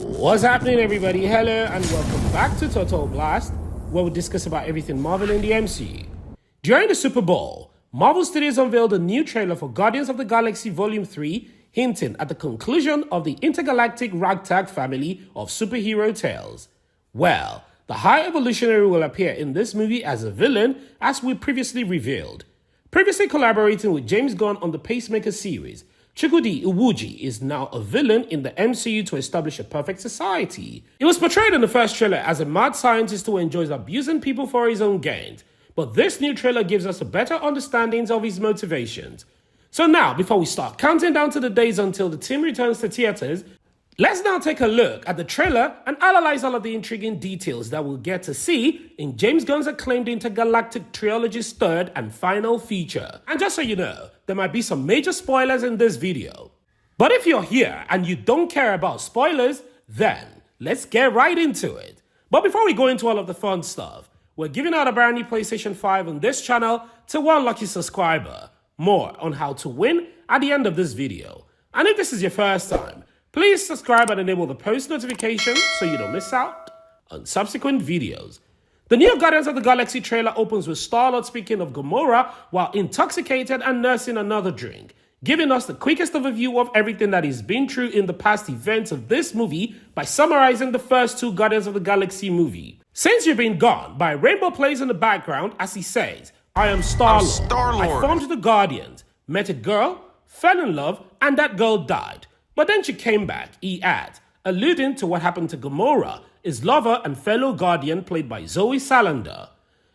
What's happening, everybody? Hello and welcome back to Total Blast, where we discuss about everything Marvel in the MCU. During the Super Bowl, Marvel Studios unveiled a new trailer for Guardians of the Galaxy Vol.3, hinting at the conclusion of the intergalactic ragtag family of superhero tales. Well, the High Evolutionary will appear in this movie as a villain, as we previously revealed. Previously collaborating with James Gunn on the Pacemaker series, Chukwudi Iwuji is now a villain in the MCU to establish a perfect society. He was portrayed in the first trailer as a mad scientist who enjoys abusing people for his own gains, but this new trailer gives us a better understanding of his motivations. So now, before we start counting down to the days until the team returns to theaters, let's now take a look at the trailer and analyze all of the intriguing details that we'll get to see in James Gunn's acclaimed intergalactic trilogy's third and final feature. And just so you know, there might be some major spoilers in this video. But if you're here and you don't care about spoilers, then let's get right into it. But before we go into all of the fun stuff, we're giving out a brand new PlayStation 5 on this channel to one lucky subscriber. More on how to win at the end of this video. And if this is your first time, please subscribe and enable the post notifications so you don't miss out on subsequent videos. The new Guardians of the Galaxy trailer opens with Star-Lord speaking of Gamora while intoxicated and nursing another drink, giving us the quickest overview of everything that he's been through in the past events of this movie by summarizing the first two Guardians of the Galaxy movie. Since You've Been Gone, by Rainbow plays in the background as he says, I am Star-Lord. I formed the Guardians, met a girl, fell in love, and that girl died. But then she came back, he adds, alluding to what happened to Gamora, his lover and fellow Guardian played by Zoe Salander.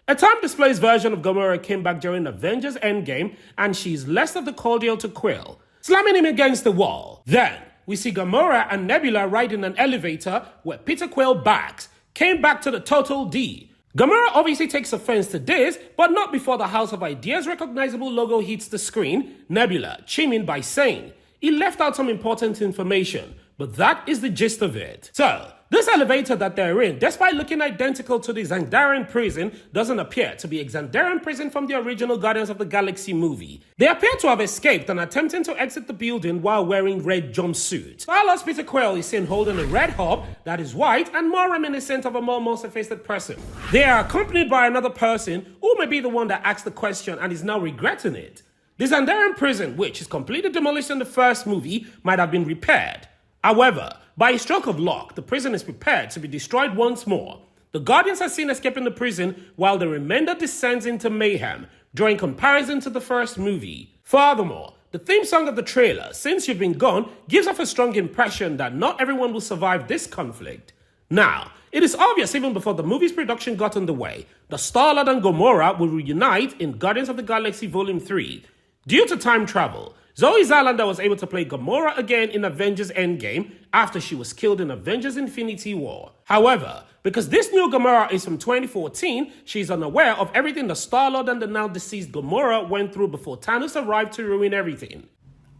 A time-displaced version of Gamora came back during Avengers Endgame, and she's less of the cordial to Quill, slamming him against the wall. Then, we see Gamora and Nebula riding an elevator where Peter Quill backs, came back to the total D. Gamora obviously takes offense to this, but not before the House of Ideas recognizable logo hits the screen, Nebula chiming by saying, he left out some important information, but that is the gist of it. So, this elevator that they're in, despite looking identical to the Xandarian prison, doesn't appear to be a Xandarian prison from the original Guardians of the Galaxy movie. They appear to have escaped and attempting to exit the building while wearing red jumpsuits. While Peter Quill is seen holding a red hub that is white and more reminiscent of a more monster-faced person. They are accompanied by another person who may be the one that asked the question and is now regretting it. The Xandarian prison, which is completely demolished in the first movie, might have been repaired. However, by a stroke of luck, the prison is prepared to be destroyed once more. The Guardians are seen escaping the prison while the remainder descends into mayhem, drawing comparison to the first movie. Furthermore, the theme song of the trailer, Since You've Been Gone, gives off a strong impression that not everyone will survive this conflict. Now, it is obvious even before the movie's production got underway, that Star-Lord and Gamora will reunite in Guardians of the Galaxy Vol. 3. Due to time travel, Zoe Salander was able to play Gamora again in Avengers Endgame after she was killed in Avengers Infinity War. However, because this new Gamora is from 2014, she's unaware of everything the Star-Lord and the now deceased Gamora went through before Thanos arrived to ruin everything.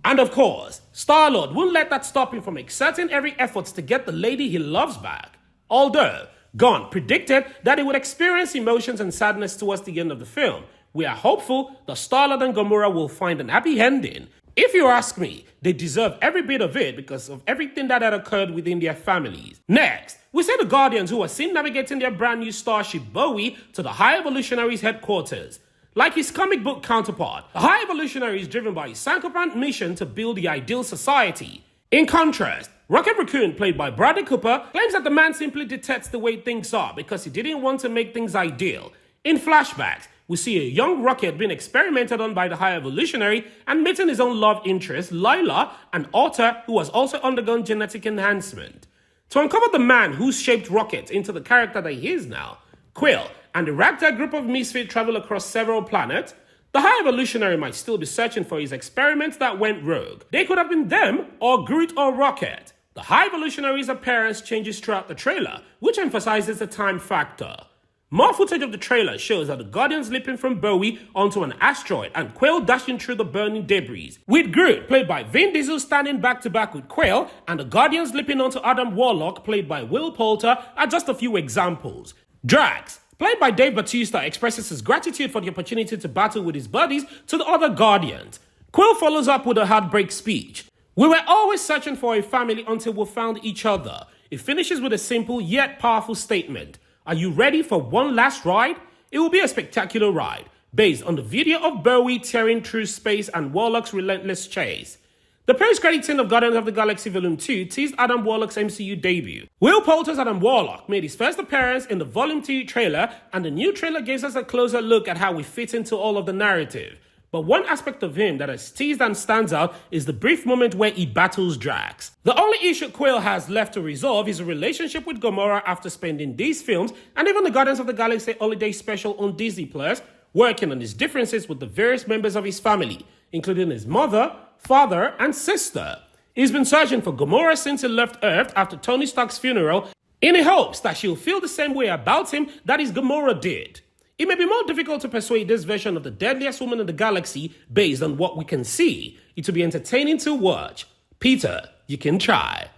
And of course, Star-Lord won't let that stop him from exerting every effort to get the lady he loves back. Although, Gunn predicted that he would experience emotions and sadness towards the end of the film, we are hopeful that Star-Lord and Gamora will find an happy ending. If you ask me, they deserve every bit of it because of everything that had occurred within their families. Next, we see the Guardians who are seen navigating their brand new starship Bowie to the High Evolutionary's headquarters. Like his comic book counterpart, the High Evolutionary is driven by his sycophant mission to build the ideal society. In contrast, Rocket Raccoon, played by Bradley Cooper, claims that the man simply detests the way things are because he didn't want to make things ideal. In flashbacks, we see a young Rocket being experimented on by the High Evolutionary and meeting his own love interest, Lila, an author who has also undergone genetic enhancement. To uncover the man who shaped Rocket into the character that he is now, Quill and the ragtag group of misfits travel across several planets. The High Evolutionary might still be searching for his experiments that went rogue. They could have been them, or Groot or Rocket. The High Evolutionary's appearance changes throughout the trailer, which emphasizes the time factor. More footage of the trailer shows that the Guardians leaping from Bowie onto an asteroid and Quill dashing through the burning debris, with Groot, played by Vin Diesel, standing back-to-back with Quill, and the Guardians leaping onto Adam Warlock, played by Will Poulter, are just a few examples. Drax, played by Dave Bautista, expresses his gratitude for the opportunity to battle with his buddies to the other Guardians. Quill follows up with a heartbreak speech. We were always searching for a family until we found each other. It finishes with a simple yet powerful statement. Are you ready for one last ride? It will be a spectacular ride, based on the video of Bowie tearing through space and Warlock's relentless chase. The post-credit scene of Guardians of the Galaxy Vol.2 teased Adam Warlock's MCU debut. Will Poulter's Adam Warlock made his first appearance in the Vol.2 trailer, and the new trailer gives us a closer look at how we fit into all of the narrative. But one aspect of him that is teased and stands out is the brief moment where he battles Drax. The only issue Quill has left to resolve is a relationship with Gamora after spending these films, and even the Guardians of the Galaxy Holiday Special on Disney+, working on his differences with the various members of his family, including his mother, father, and sister. He's been searching for Gamora since he left Earth after Tony Stark's funeral, in hopes that she'll feel the same way about him that his Gamora did. It may be more difficult to persuade this version of the deadliest woman in the galaxy based on what we can see. It will be entertaining to watch. Peter, you can try.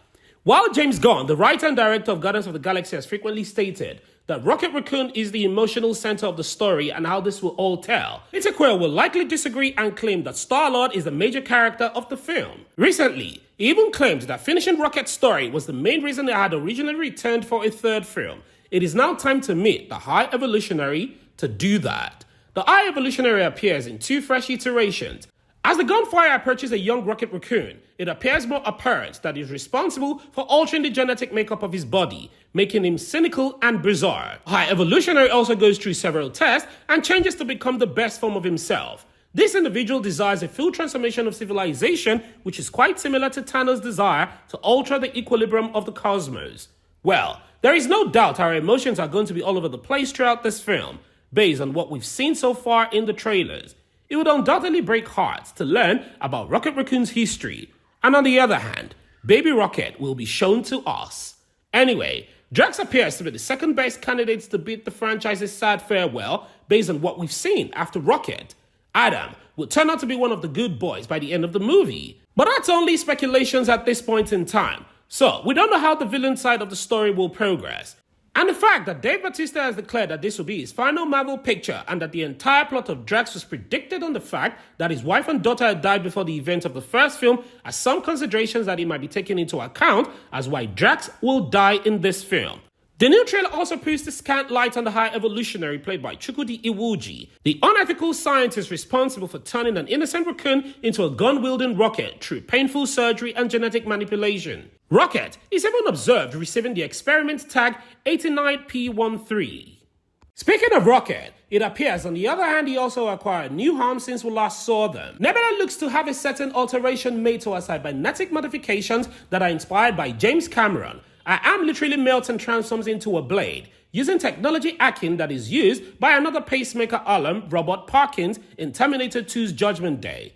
While James Gunn, the writer and director of Guardians of the Galaxy, has frequently stated that Rocket Raccoon is the emotional center of the story and how this will all tell, Peter Quill will likely disagree and claim that Star-Lord is the major character of the film. Recently, he even claimed that finishing Rocket's story was the main reason they had originally returned for a third film. It is now time to meet the High Evolutionary to do that. The High Evolutionary appears in two fresh iterations. As the gunfire approaches a young Rocket Raccoon, it appears more apparent that he's responsible for altering the genetic makeup of his body, making him cynical and bizarre. High Evolutionary also goes through several tests and changes to become the best form of himself. This individual desires a full transformation of civilization, which is quite similar to Thanos' desire to alter the equilibrium of the cosmos. Well, there is no doubt our emotions are going to be all over the place throughout this film, based on what we've seen so far in the trailers. It would undoubtedly break hearts to learn about Rocket Raccoon's history. And on the other hand, Baby Rocket will be shown to us. Anyway, Drax appears to be the second best candidate to beat the franchise's sad farewell based on what we've seen after Rocket. Adam will turn out to be one of the good boys by the end of the movie. But that's only speculations at this point in time. So, we don't know how the villain side of the story will progress. And the fact that Dave Bautista has declared that this will be his final Marvel picture and that the entire plot of Drax was predicted on the fact that his wife and daughter had died before the event of the first film are some considerations that he might be taken into account as why Drax will die in this film. The new trailer also puts the scant light on the High Evolutionary played by Chukwudi Iwuji, the unethical scientist responsible for turning an innocent raccoon into a gun-wielding rocket through painful surgery and genetic manipulation. Rocket is even observed receiving the experiment tag 89P13. Speaking of Rocket, it appears on the other hand he also acquired new arms since we last saw them. Nebula looks to have a certain alteration made to her cybernetic modifications that are inspired by James Cameron. Her arm literally melts and transforms into a blade, using technology hacking that is used by another pacemaker alum, Robert Parkins, in Terminator 2's Judgment Day.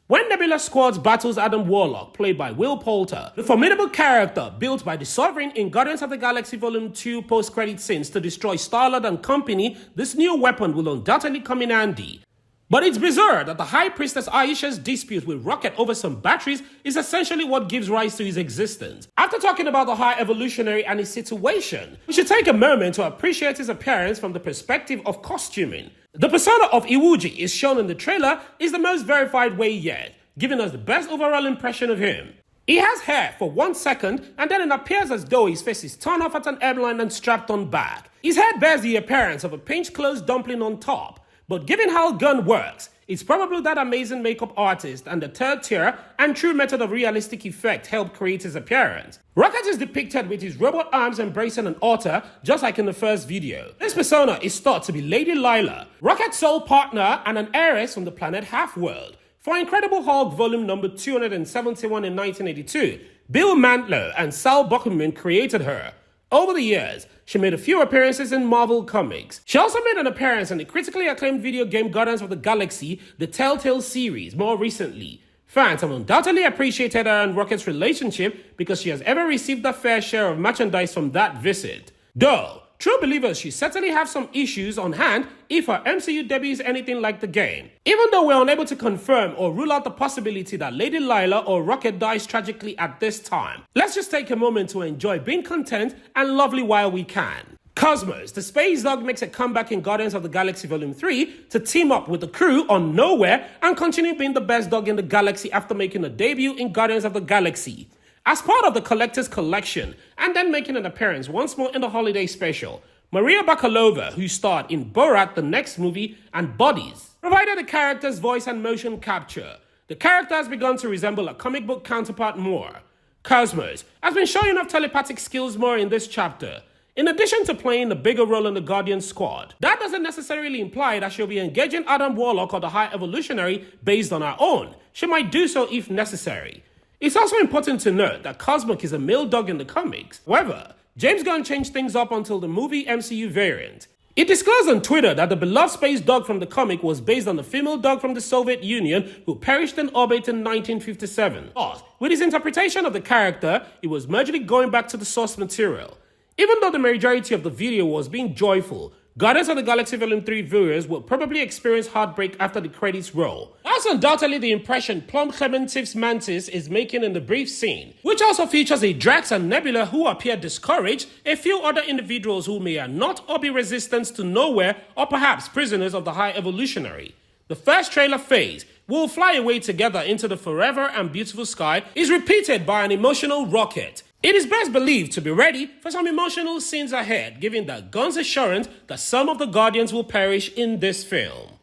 When Nebula Squad's battles Adam Warlock, played by Will Poulter, the formidable character built by the Sovereign in Guardians of the Galaxy Vol.2 post-credit scenes to destroy Star-Lord and company, this new weapon will undoubtedly come in handy. But it's bizarre that the High Priestess Aisha's dispute with Rocket over some batteries is essentially what gives rise to his existence. After talking about the High Evolutionary and his situation, we should take a moment to appreciate his appearance from the perspective of costuming. The persona of Iwuji is shown in the trailer is the most verified way yet, giving us the best overall impression of him. He has hair for 1 second and then it appears as though his face is torn off at an hairline and strapped on back. His head bears the appearance of a pinch-closed dumpling on top. But given how Gunn works, it's probably that amazing makeup artist and the third tier and true method of realistic effect helped create his appearance. Rocket is depicted with his robot arms embracing an otter, just like in the first video. This persona is thought to be Lady Lila, Rocket's sole partner and an heiress from the planet Half-World. For Incredible Hulk volume number 271 in 1982, Bill Mantlo and Sal Buckman created her. Over the years, she made a few appearances in Marvel Comics. She also made an appearance in the critically acclaimed video game Guardians of the Galaxy, the Telltale series, more recently. Fans have undoubtedly appreciated her and Rocket's relationship because she has ever received a fair share of merchandise from that visit. Though, true believers should certainly have some issues on hand if her MCU debut is anything like the game. Even though we're unable to confirm or rule out the possibility that Lady Lila or Rocket dies tragically at this time, let's just take a moment to enjoy being content and lovely while we can. Cosmos, the space dog, makes a comeback in Guardians of the Galaxy Vol.3 to team up with the crew on Nowhere and continue being the best dog in the galaxy after making a debut in Guardians of the Galaxy. As part of the collector's collection, and then making an appearance once more in the holiday special, Maria Bakalova, who starred in Borat, the next movie, and Bodies, provided the character's voice and motion capture. The character has begun to resemble a comic book counterpart more. Cosmos has been showing off telepathic skills more in this chapter. In addition to playing a bigger role in the Guardian squad, that doesn't necessarily imply that she'll be engaging Adam Warlock or the High Evolutionary based on her own. She might do so if necessary. It's also important to note that Cosmic is a male dog in the comics. However, James Gunn changed things up until the movie MCU variant. It disclosed on Twitter that the beloved space dog from the comic was based on the female dog from the Soviet Union who perished in orbit in 1957. But with his interpretation of the character, it was majorly going back to the source material. Even though the majority of the video was being joyful, Guardians of the Galaxy Vol.3 viewers will probably experience heartbreak after the credits roll. That's undoubtedly the impression Plum Clementif's Mantis is making in the brief scene, which also features a Drax and Nebula who appear discouraged, a few other individuals who may not or be resistant to Nowhere, or perhaps prisoners of the High Evolutionary. The first trailer phase, "We'll fly away together into the forever and beautiful sky," is repeated by an emotional Rocket. It is best believed to be ready for some emotional scenes ahead, given that Gunn's assurance that some of the Guardians will perish in this film.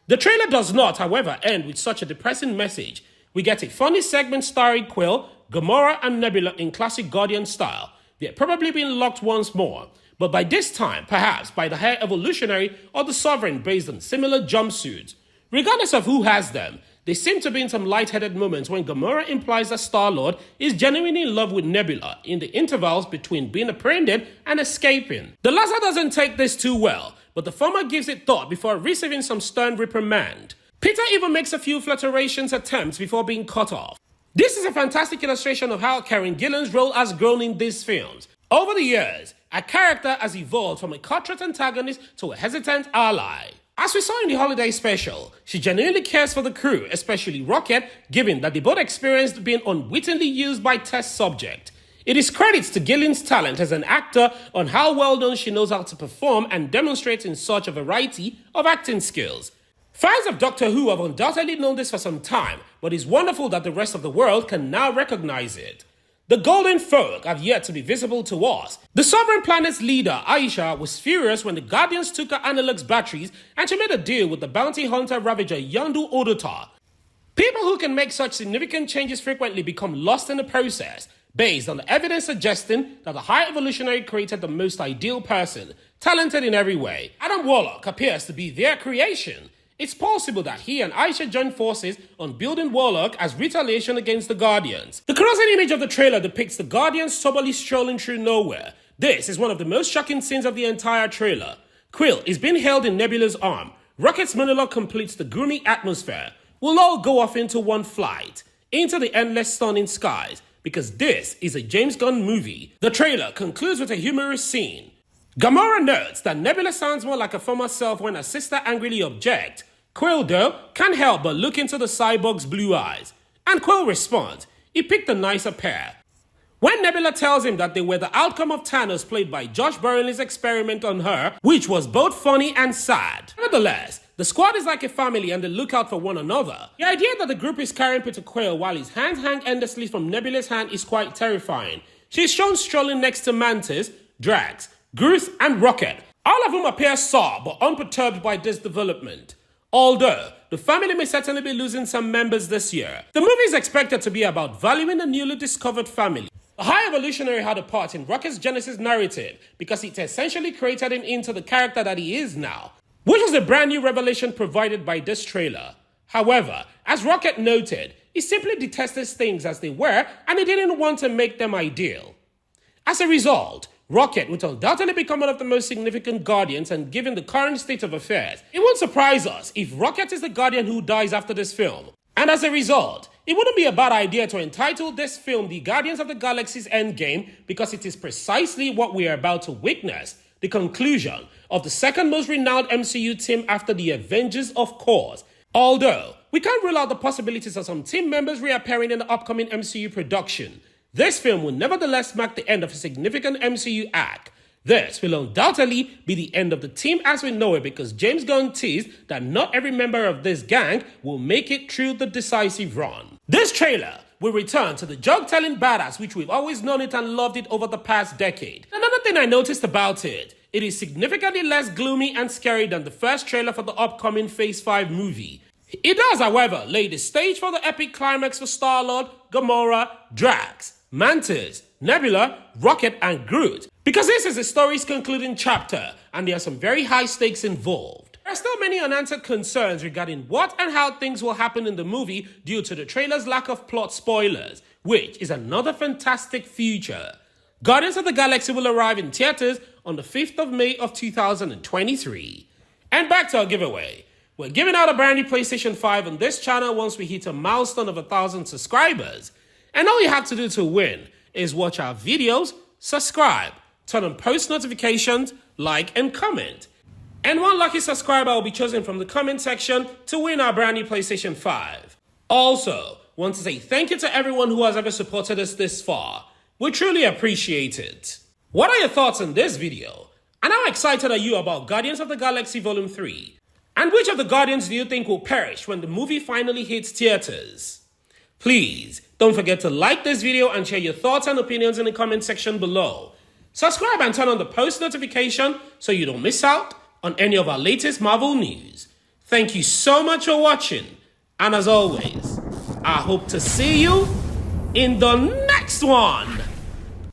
The trailer does not, however, end with such a depressing message. We get a funny segment starring Quill, Gamora, and Nebula in classic Guardian style. They're probably being locked once more, but by this time, perhaps by the High Evolutionary or the Sovereign based on similar jumpsuits. Regardless of who has them, they seem to be in some lightheaded moments when Gamora implies that Star-Lord is genuinely in love with Nebula in the intervals between being apprehended and escaping. The latter doesn't take this too well, but the former gives it thought before receiving some stern reprimand. Peter even makes a few flirtations attempts before being cut off. This is a fantastic illustration of how Karen Gillan's role has grown in these films. Over the years, a character has evolved from a cutthroat antagonist to a hesitant ally. As we saw in the holiday special, she genuinely cares for the crew, especially Rocket, given that they both experienced being unwittingly used by test subject. It is credits to Gillian's talent as an actor on how well known she knows how to perform and demonstrate in such a variety of acting skills. Fans of Doctor Who have undoubtedly known this for some time, but it's wonderful that the rest of the world can now recognize it. The Golden Folk have yet to be visible to us. The Sovereign Planet's leader, Aisha, was furious when the Guardians took her Analog's batteries and she made a deal with the bounty hunter Ravager Yandu Odota. People who can make such significant changes frequently become lost in the process, based on the evidence suggesting that the High Evolutionary created the most ideal person, talented in every way. Adam Warlock appears to be their creation. It's possible that he and Aisha joined forces on building Warlock as retaliation against the Guardians. The closing image of the trailer depicts the Guardians soberly strolling through nowhere. This is one of the most shocking scenes of the entire trailer. Quill is being held in Nebula's arm. Rocket's monologue completes the gloomy atmosphere. We'll all go off into one flight, into the endless stunning skies, because this is a James Gunn movie. The trailer concludes with a humorous scene. Gamora notes that Nebula sounds more like a former self when her sister angrily objects. Quill, though, can't help but look into the cyborg's blue eyes. And Quill responds, he picked a nicer pair. When Nebula tells him that they were the outcome of Thanos played by Josh Brolин's experiment on her, which was both funny and sad. Nevertheless, the squad is like a family and they look out for one another. The idea that the group is carrying Peter Quill while his hands hang endlessly from Nebula's hand is quite terrifying. She's shown strolling next to Mantis, Drax, Groot, and Rocket. All of whom appear sour but unperturbed by this development. Although, the family may certainly be losing some members this year. The movie is expected to be about valuing the newly discovered family. The High Evolutionary had a part in Rocket's Genesis narrative because it essentially created him into the character that he is now, which was a brand new revelation provided by this trailer. However, as Rocket noted, he simply detested things as they were and he didn't want to make them ideal. As a result, Rocket would undoubtedly become one of the most significant Guardians, and given the current state of affairs, it won't surprise us if Rocket is the Guardian who dies after this film. And as a result, it wouldn't be a bad idea to entitle this film The Guardians of the Galaxy's Endgame, because it is precisely what we are about to witness, the conclusion of the second most renowned MCU team after the Avengers, of course. Although, we can't rule out the possibilities of some team members reappearing in the upcoming MCU production. This film will nevertheless mark the end of a significant MCU arc. This will undoubtedly be the end of the team as we know it, because James Gunn teased that not every member of this gang will make it through the decisive run. This trailer we return to the joke-telling badass which we've always known it and loved it over the past decade. Another thing I noticed about it is significantly less gloomy and scary than the first trailer for the upcoming Phase 5 movie. It does, however, lay the stage for the epic climax for Star-Lord, Gamora, Drax, Mantis, Nebula, Rocket, and Groot. Because this is the story's concluding chapter, and there are some very high stakes involved. There are still many unanswered concerns regarding what and how things will happen in the movie due to the trailer's lack of plot spoilers, which is another fantastic feature. Guardians of the Galaxy will arrive in theaters on the 5th of May of 2023. And back to our giveaway. We're giving out a brand new PlayStation 5 on this channel once we hit a milestone of 1,000 subscribers. And all you have to do to win is watch our videos, subscribe, turn on post notifications, like, and comment. And one lucky subscriber will be chosen from the comment section to win our brand new PlayStation 5. Also, want to say thank you to everyone who has ever supported us this far. We truly appreciate it. What are your thoughts on this video? And how excited are you about Guardians of the Galaxy Vol.3? And which of the Guardians do you think will perish when the movie finally hits theaters? Please, don't forget to like this video and share your thoughts and opinions in the comment section below. Subscribe and turn on the post notification so you don't miss out on any of our latest Marvel news. Thank you so much for watching. And as always, I hope to see you in the next one.